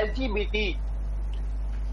LGBT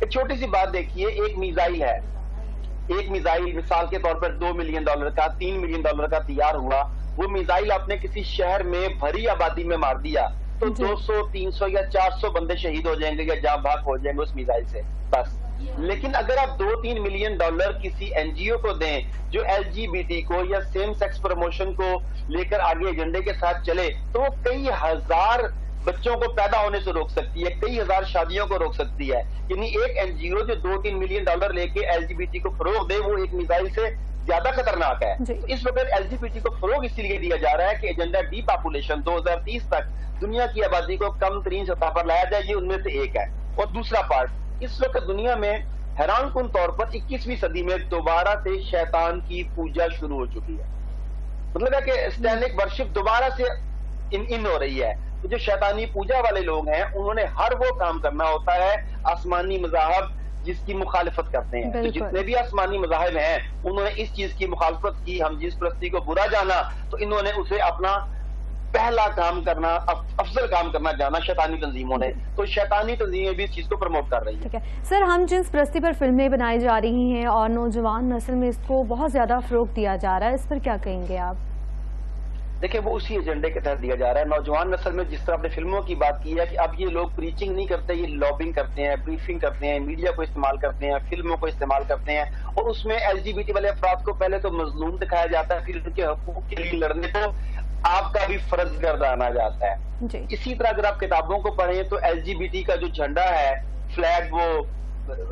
ایک چھوٹی سی بات دیکھیے، ایک میزائل ہے، ایک میزائل مثال کے طور پر $2 ملین کا، $3 ملین کا تیار ہوا، وہ میزائل آپ نے کسی شہر میں بھری آبادی میں مار دیا تو 200 300 یا 400 بندے شہید ہو جائیں گے یا جاں بھاگ ہو جائیں گے اس میزائل سے بس. لیکن اگر آپ $2-3 ملین کسی این جی او کو دیں جو LGBT کو یا سیم سیکس پروموشن کو لے کر آگے ایجنڈے کے ساتھ چلے، تو وہ کئی ہزار بچوں کو پیدا ہونے سے روک سکتی ہے، کئی ہزار شادیوں کو روک سکتی ہے. یعنی ایک این جی او جو $2-3 ملین لے کے LGBT کو فروغ دے، وہ ایک میزائل سے زیادہ خطرناک ہے. اس وقت LGBT کو فروغ اسی لیے دیا جا رہا ہے کہ ایجنڈا ڈی پاپولیشن 2030 تک دنیا کی آبادی کو کم ترین سطح پر لایا جائے، یہ ان میں سے ایک ہے. اور دوسرا پارٹ، اس وقت دنیا میں حیران کن طور پر 21ویں صدی میں دوبارہ سے شیطان کی پوجا شروع ہو چکی ہے. مطلب ہے کہ اسٹینک ورشپ دوبارہ سے ان ہو رہی ہے. جو شیطانی پوجا والے لوگ ہیں انہوں نے ہر وہ کام کرنا ہوتا ہے آسمانی مذاہب جس کی مخالفت کرتے ہیں. تو جتنے بھی آسمانی مذاہب ہیں انہوں نے اس چیز کی مخالفت کی، ہم جنس پرستی کو برا جانا، تو انہوں نے اسے اپنا پہلا کام کرنا، افضل کام کرنا جانا شیطانی تنظیموں نے. تو شیطانی تنظیمیں بھی اس چیز کو پروموٹ کر رہی ہیں. سر، ہم جنس پرستی پر فلمیں بنائی جا رہی ہیں اور نوجوان نسل میں اس کو بہت زیادہ فروغ دیا جا رہا ہے، اس پر کیا کہیں گے آپ؟ دیکھیں، وہ اسی ایجنڈے کے تحت دیا جا رہا ہے. نوجوان نسل میں جس طرح آپ نے فلموں کی بات کی ہے کہ اب یہ لوگ پریچنگ نہیں کرتے، یہ لابنگ کرتے ہیں، بریفنگ کرتے ہیں، میڈیا کو استعمال کرتے ہیں، فلموں کو استعمال کرتے ہیں، اور اس میں LGBT والے افراد کو پہلے تو مظلوم دکھایا جاتا ہے، پھر ان کے حقوق کے لیے لڑنے کو آپ کا بھی فرض گردانا جاتا ہے. اسی طرح اگر آپ کتابوں کو پڑھیں تو LGBT کا جو جھنڈا ہے، فلیگ، وہ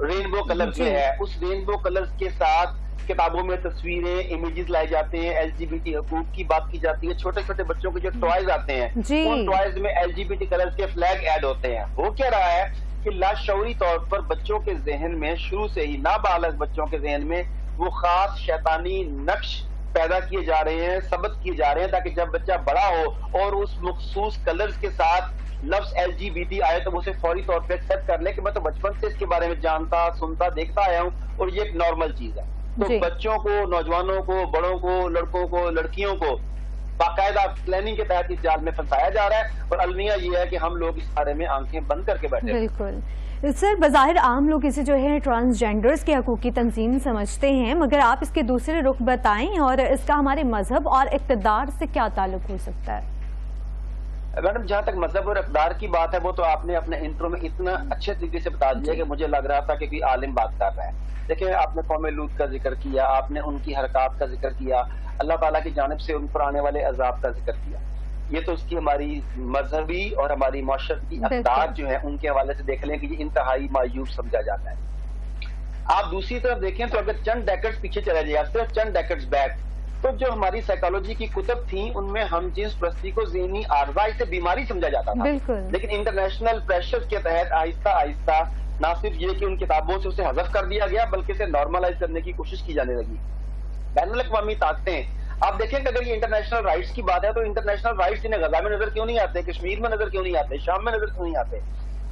رینبو کلرز میں ہے. اس رینبو کلرز کے ساتھ کتابوں میں تصویریں، امیجز لائے جاتے ہیں، LGBT حقوق کی بات کی جاتی ہے. چھوٹے چھوٹے بچوں کے جو ٹوائز آتے ہیں ان ٹوائز میں LGBT کلرز کے فلیگ ایڈ ہوتے ہیں. ہو کیا رہا ہے کہ لاشعوری طور پر بچوں کے ذہن میں شروع سے ہی، نابالغ بچوں کے ذہن میں وہ خاص شیطانی نقش پیدا کیے جا رہے ہیں، ثبت کیے جا رہے ہیں، تاکہ جب بچہ بڑا ہو اور اس مخصوص کلرز کے ساتھ لفظ LGBT آئے تو اسے فوری طور پہ ایکسپٹ کر لے کہ میں تو بچپن سے اس کے بارے میں جانتا، سنتا، دیکھتا آیا ہوں اور یہ ایک نارمل چیز ہے. تو بچوں کو، نوجوانوں کو، بڑوں کو، لڑکوں کو، لڑکیوں کو باقاعدہ پلاننگ کے تحت اس جال میں پھنسایا جا رہا ہے. اور المیہ یہ ہے کہ ہم لوگ اس بارے میں آنکھیں بند کر کے بیٹھے ہیں. بالکل. سر، بظاہر عام لوگ اسے جو ہے ٹرانسجینڈرز کے حقوق کی تنظیم سمجھتے ہیں، مگر آپ اس کے دوسرے رخ بتائیں اور اس کا ہمارے مذہب اور اقتدار سے کیا تعلق ہو سکتا ہے؟ میڈم، جہاں تک مذہب اور اقدار کی بات ہے وہ تو آپ نے اپنے انٹرو میں اتنا اچھے طریقے سے بتا دیا کہ مجھے لگ رہا تھا کہ کوئی عالم بات کر رہا ہے. دیکھیں، آپ نے قوم لوط کا ذکر کیا، آپ نے ان کی حرکات کا ذکر کیا، اللہ تعالیٰ کی جانب سے ان پر آنے والے عذاب کا ذکر کیا. یہ تو اس کی ہماری مذہبی اور ہماری معاشرتی اقدار جو ہیں ان کے حوالے سے دیکھ لیں کہ یہ انتہائی مایوب سمجھا جاتا ہے. آپ دوسری طرف دیکھیں تو اگر چند ڈیکڈز پیچھے چلا جائے، صرف چند ڈیکڈز بیک، تو جو ہماری سائیکالوجی کی کتب تھیں ان میں ہم جنس پرستی کو ذہنی عارضہ سے بیماری سمجھا جاتا تھا. لیکن انٹرنیشنل پریشر کے تحت آہستہ آہستہ نہ صرف یہ کہ ان کتابوں سے اسے حذف کر دیا گیا بلکہ اسے نارملائز کرنے کی کوشش کی جانے لگی. بین الاقوامی طاقتیں، آپ دیکھیں کہ اگر یہ انٹرنیشنل رائٹس کی بات ہے تو انٹرنیشنل رائٹس انہیں غزہ میں نظر کیوں نہیں آتے، کشمیر میں نظر کیوں نہیں آتے، شام میں نظر کیوں نہیں آتے،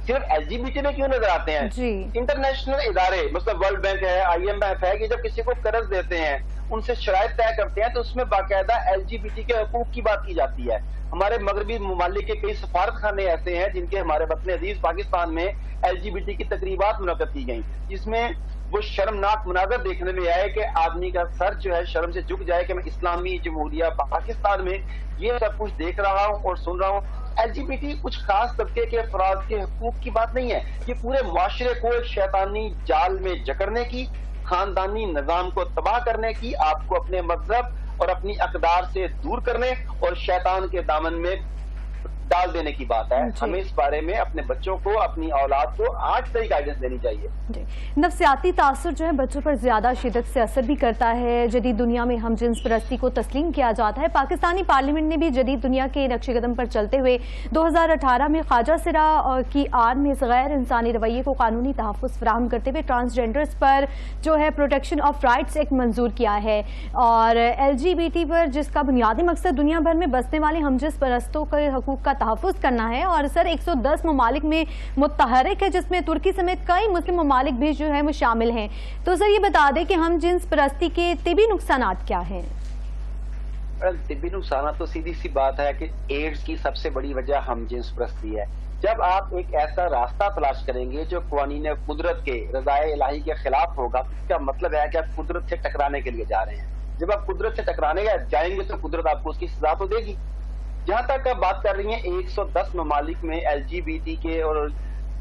صرف LGBT میں کیوں نظر آتے ہیں؟ انٹرنیشنل ادارے مثلا ورلڈ بینک ہے، IMF ہے، یہ جب کسی کو قرض دیتے ہیں، ان سے شرائط طے کرتے ہیں تو اس میں باقاعدہ LGBT کے حقوق کی بات کی جاتی ہے. ہمارے مغربی ممالک کے کئی سفارت خانے ایسے ہیں جن کے ہمارے وطن عزیز پاکستان میں LGBT کی تقریبات منعقد کی گئیں، جس میں وہ شرمناک مناظر دیکھنے میں آئے کہ آدمی کا سر جو ہے شرم سے جھک جائے کہ میں اسلامی جمہوریہ پاکستان میں یہ سب کچھ دیکھ رہا ہوں اور سن رہا ہوں. LGBT کچھ خاص طبقے کے افراد کے حقوق کی بات نہیں ہے، یہ پورے معاشرے کو ایک شیطانی جال میں جکڑنے کی، خاندانی نظام کو تباہ کرنے کی، آپ کو اپنے مذہب اور اپنی اقدار سے دور کرنے اور شیطان کے دامن میں ڈال دینے کی بات ہے. ہمیں اس بارے میں اپنے بچوں کو، اپنی اولاد کو آج سے ہی گائیڈنس دینی چاہیے. نفسیاتی تاثر جو ہے بچوں پر زیادہ شدت سے اثر بھی کرتا ہے. جدید دنیا میں ہم جنس پرستی کو تسلیم کیا جاتا ہے. پاکستانی پارلیمنٹ نے بھی جدید دنیا کے نقش قدم پر چلتے ہوئے 2018 میں خواجہ سرا کی آڑ میں اس غیر انسانی رویے کو قانونی تحفظ فراہم کرتے ہوئے ٹرانسجینڈرز پر جو ہے پروٹیکشن آف رائٹس ایکٹ منظور کیا ہے، اور LGBT پر جس کا بنیادی مقصد دنیا بھر میں بسنے والے ہم جنس پرستوں کے حقوق کا تحفظ کرنا ہے. اور سر 110 ممالک میں متحرک ہے، جس میں ترکی سمیت کئی مسلم ممالک بھی جو ہے وہ شامل ہیں. تو سر یہ بتا دیں کہ ہم جنس پرستی کے طبی نقصانات کیا ہیں؟ طبی نقصانات تو سیدھی سی بات ہے کہ ایڈز کی سب سے بڑی وجہ ہم جنس پرستی ہے. جب آپ ایک ایسا راستہ تلاش کریں گے جو قوانین قدرت کے رضائے الہی کے خلاف ہوگا، اس کا مطلب ہے کہ آپ قدرت سے ٹکرانے کے لیے جا رہے ہیں۔ جب آپ قدرت سے ٹکرانے جائیں گے تو قدرت آپ کو اس کی سزا تو دے گی۔ جہاں تک آپ بات کر رہی ہیں 110 ممالک میں LGBT کے اور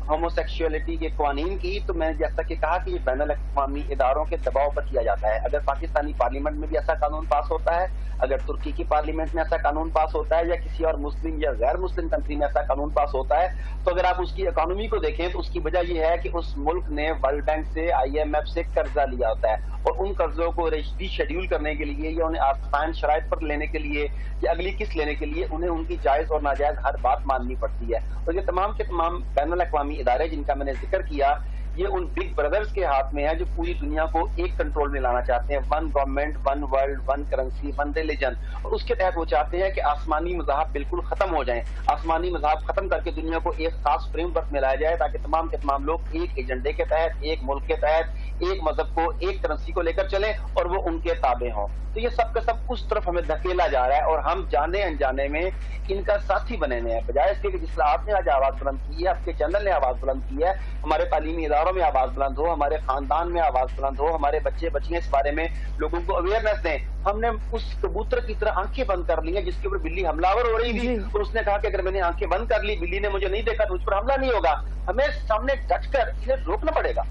ہومو سیکشولیٹی کے قوانین کی، تو میں نے جیسا کہ کہا کہ یہ بین الاقوامی اداروں کے دباؤ پر کیا جاتا ہے۔ اگر پاکستانی پارلیمنٹ میں بھی ایسا قانون پاس ہوتا ہے، اگر ترکی کی پارلیمنٹ میں ایسا قانون پاس ہوتا ہے، یا کسی اور مسلم یا غیر مسلم کنٹری میں ایسا قانون پاس ہوتا ہے، تو اگر آپ اس کی اکانومی کو دیکھیں تو اس کی وجہ یہ ہے کہ اس ملک نے ورلڈ بینک سے، IMF سے قرضہ لیا ہوتا ہے، اور ان قرضوں کو ری شیڈیول کرنے کے لیے یا انہیں آسان شرائط پر لینے کے لیے یا اگلی قسط لینے کے لیے انہیں ان کی جائز اور ناجائز ہر بات ماننی پڑتی ہے۔ اور یہ تمام کے تمام بین الاقوامی ادارے جن کا میں نے ذکر کیا، یہ ان بگ بردرز کے ہاتھ میں ہے جو پوری دنیا کو ایک کنٹرول میں لانا چاہتے ہیں، one government, one world, one currency, one religion, اور اس کے تحت وہ چاہتے ہیں کہ آسمانی مذاہب بالکل ختم ہو جائیں، آسمانی مذاہب ختم کر کے دنیا کو ایک خاص فریم ورک میں لایا جائے تاکہ تمام کے تمام لوگ ایک ایجنڈے کے تحت، ایک ملک کے تحت، ایک مذہب کو، ایک کرنسی کو لے کر چلیں اور وہ ان کے تابع ہوں۔ تو یہ سب کا سب اس طرف ہمیں دھکیلا جا رہا ہے، اور ہم جانے انجانے میں ان کا ساتھی بنے ہوئے ہیں، بجائے اس کے کہ جس طرح آپ نے آج آواز بلند کی ہے، آپ کے چینل نے آواز بلند کی ہے، ہمارے تعلیمی اداروں میں آواز بلند ہو، ہمارے خاندان میں آواز بلند ہو، ہمارے بچے بچیاں اس بارے میں لوگوں کو اویئرنیس دیں۔ ہم نے اس کبوتر کی طرح آنکھیں بند کر لی ہیں جس کے اوپر بلی حملہ آور ہو رہی تھی، اور اس نے کہا کہ اگر میں نے آنکھیں بند کر لی، بلی نے مجھے نہیں دیکھا تو اس پر حملہ نہیں ہوگا۔ ہمیں سامنے ڈٹ کر انہیں روکنا پڑے گا۔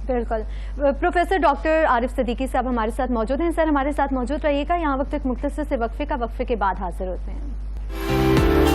بالکل۔ پروفیسر ڈاکٹر عارف صدیقی صاحب ہمارے ساتھ موجود ہیں۔ سر ہمارے ساتھ موجود رہیے گا، یہاں وقت ایک مختصر سے وقفے کے بعد حاضر ہوتے ہیں۔